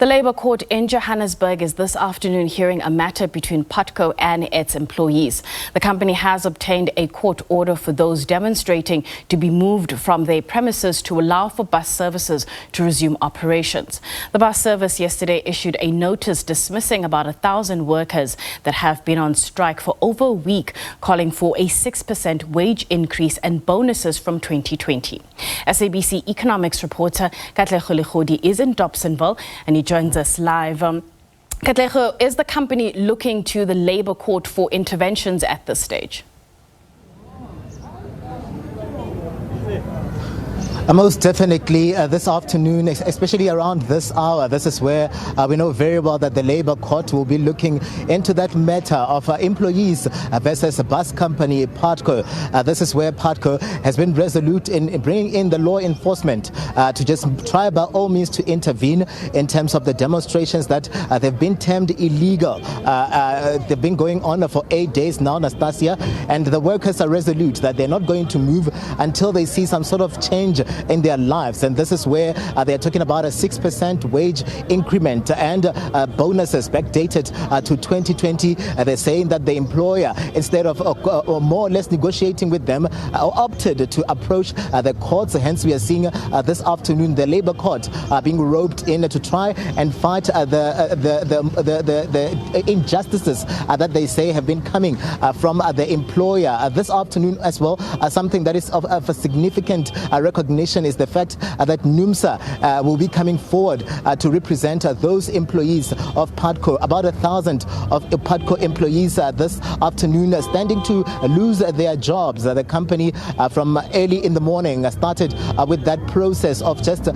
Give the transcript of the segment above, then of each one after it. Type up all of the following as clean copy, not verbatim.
The Labour Court in Johannesburg is this afternoon hearing a matter between Putco and its employees. The company has obtained a court order for those demonstrating to be moved from their premises to allow for bus services to resume operations. The bus service yesterday issued a notice dismissing about 1,000 workers that have been on strike for over a week, calling for a 6% wage increase and bonuses from 2020. SABC economics reporter Katlego Legodi is in Dobsonville and he joins us live. Katlego, is the company looking to the Labour Court for interventions at this stage? Most definitely this afternoon, especially around this hour, this is where we know very well that the Labour Court will be looking into that matter of employees versus a bus company, Putco. This is where Putco has been resolute in bringing in the law enforcement to just try by all means to intervene in terms of the demonstrations that they've been termed illegal. They've been going on for 8 days now, Anastasia, and the workers are resolute that they're not going to move until they see some sort of change in their lives. And this is where they're talking about a 6% wage increment and bonuses backdated to 2020. They're saying that the employer, instead of more or less negotiating with them, opted to approach the courts. Hence, we are seeing this afternoon the Labour Court being roped in to try and fight the injustices that they say have been coming from the employer. This afternoon as well, something that is of a significant recognition is the fact that NUMSA will be coming forward to represent those employees of Putco. About 1,000 of Putco employees this afternoon standing to lose their jobs. The company from early in the morning started with that process of just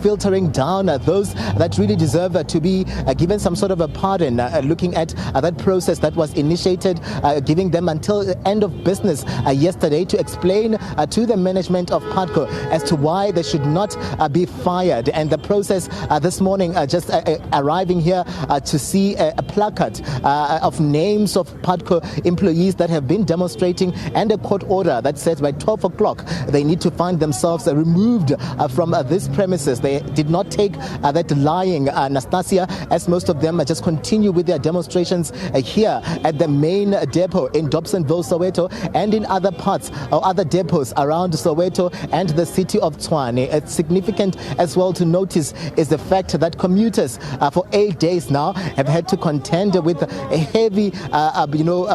filtering down those that really deserve to be given some sort of a pardon, looking at that process that was initiated, giving them until the end of business yesterday to explain to the management of Putco as to why they should not be fired. And the process this morning just arriving here to see a placard of names of Putco employees that have been demonstrating and a court order that says by 12 o'clock they need to find themselves removed from this premises. They did not take that lying, Anastasia, as most of them just continue with their demonstrations here at the main depot in Dobsonville, Soweto, and in other parts or other depots around Soweto and the city of Tshwane. It's significant as well to notice is the fact that commuters for 8 days now have had to contend with a heavy,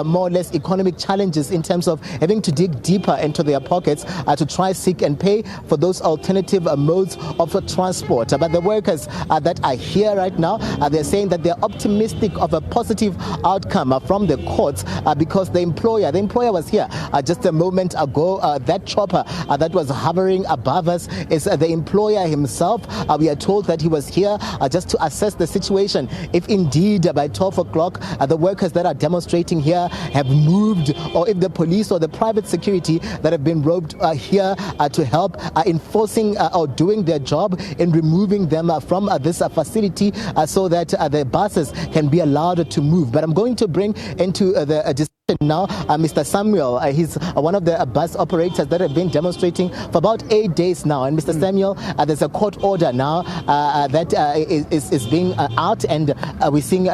more or less economic challenges in terms of having to dig deeper into their pockets to try, seek and pay for those alternative modes of transport. But the workers that are here right now, they're saying that they're optimistic of a positive outcome from the courts because the employer was here just a moment ago. That chopper that was hovering above us is the employer himself. We are told that he was here just to assess the situation. If indeed by 12 o'clock the workers that are demonstrating here have moved, or if the police or the private security that have been roped here to help enforcing or doing their job in removing them from this facility so that the buses can be allowed to move. But I'm going to bring into the discussion now Mr. Samuel. He's one of the bus operators that have been demonstrating for about 8 days now. And Mr. Samuel, there's a court order now that is being out, and we're seeing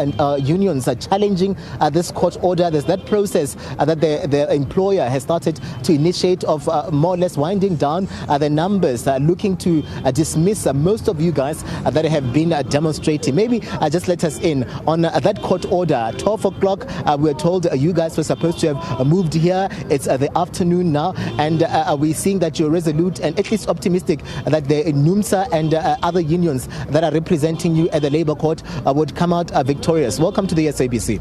unions challenging this court order. There's that process that the employer has started to initiate of more or less winding down the numbers, looking to dismiss most of you guys that have been demonstrating. Maybe just let us in on that court order. 12 o'clock, we're told you guys were supposed to have moved here. It's the afternoon now, and we're seeing that you're resolute and at least optimistic that the NUMSA and other unions that are representing you at the Labour Court would come out victorious. Welcome to the SABC.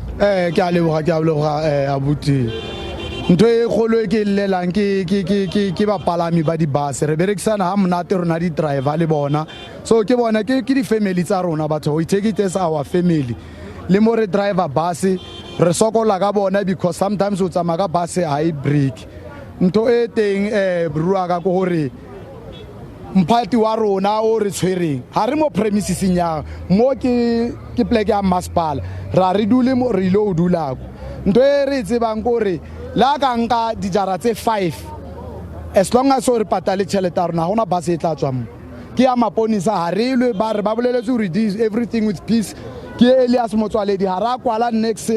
Ntho e kholo ke llelang ke bapalami ba di bus re berekisana ha monate rona di driver le bona, so ke bona ke di family tsa rona batho we take it as our family. Le more driver bus re sokola ka bona because sometimes o tsamaya ka bus high break. Ntho e teng brua ka go hore mpati wa rona o re tshwereng ha re mo premises nya mo ke pleke ya masipala ra re dule mo re lo dula ko ntho e re tsebang gore la ka nka dijara tse 5 as long as o re patale tšhelete rona gona bus e tla tswa mo ke ya maponisa ha re lwe ba re ba boleletse hore this everything with peace ke Elias Motswaledi ha ra kwala next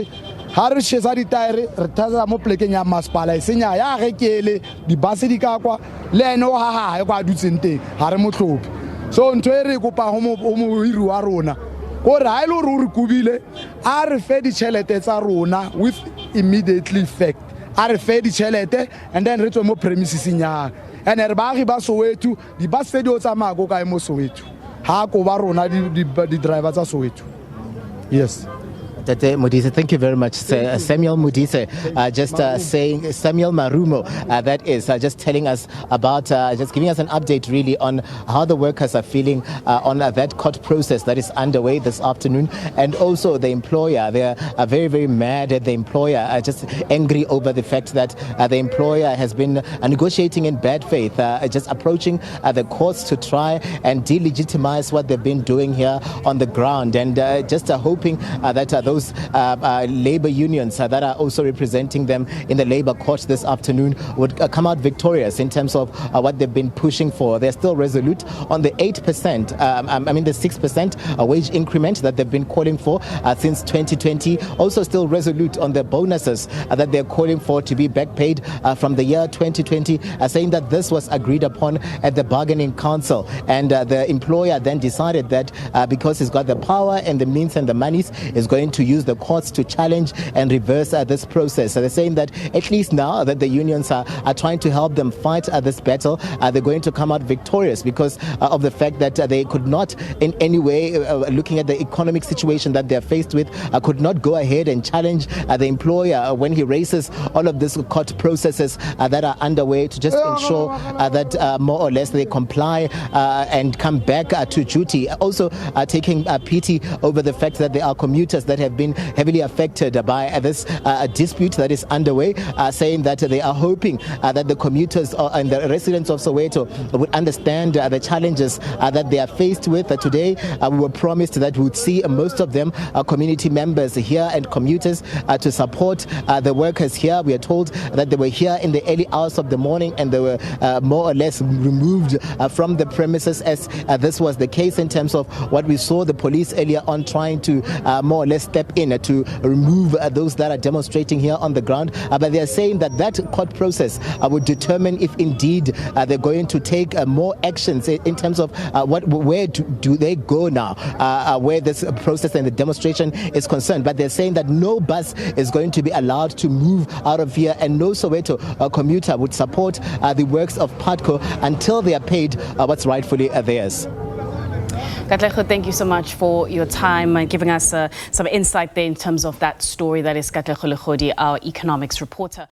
ha re shesa ditire re thaza mo plekeng ya masipala isenya ya ge kele di bus di ka kwa le ene o ha kwa dutseng teng ha re motlhopi so ntwe re kopa ho mo hiri wa rona go re ha ile re re kubile a re fe di chelete tsa rona with immediately effect a re fe di chelete and then re tswe mo premises nya and re baagi ba Soweto di bus tse di o tsamaya go kae mo Soweto ha ko ba rona di driver tsa Soweto. Yes. Tate Modise, thank you very much. Samuel Modise, just saying, Samuel Marumo, that is, just telling us about, just giving us an update really on how the workers are feeling on that court process that is underway this afternoon. And also the employer, they are very, very mad at the employer, just angry over the fact that the employer has been negotiating in bad faith, just approaching the courts to try and delegitimize what they've been doing here on the ground. And just hoping that those labor unions that are also representing them in the labor court this afternoon would come out victorious in terms of what they've been pushing for. They're still resolute on the 8%, the 6% wage increment that they've been calling for since 2020. Also still resolute on the bonuses that they're calling for to be back paid from the year 2020, saying that this was agreed upon at the bargaining council. And the employer then decided that because he's got the power and the means and the monies, is going to use the courts to challenge and reverse this process. So they're saying that at least now that the unions are trying to help them fight this battle, they're going to come out victorious because of the fact that they could not in any way, looking at the economic situation that they're faced with, could not go ahead and challenge the employer when he races all of these court processes that are underway to just ensure that more or less they comply and come back to duty. Also taking pity over the fact that there are commuters that have been heavily affected by this dispute that is underway, saying that they are hoping that the commuters and the residents of Soweto would understand the challenges that they are faced with. Today, we were promised that we would see most of them, community members here and commuters, to support the workers here. We are told that they were here in the early hours of the morning and they were more or less removed from the premises, as this was the case in terms of what we saw the police earlier on trying to more or less step in to remove those that are demonstrating here on the ground. But they are saying that that court process would determine if indeed they're going to take more actions in terms of where do they go now, where this process and the demonstration is concerned. But they're saying that no bus is going to be allowed to move out of here, and no Soweto commuter would support the works of Putco until they are paid what's rightfully theirs. Katlego, thank you so much for your time and giving us some insight there in terms of that story. That is Katlego Legodi, our economics reporter.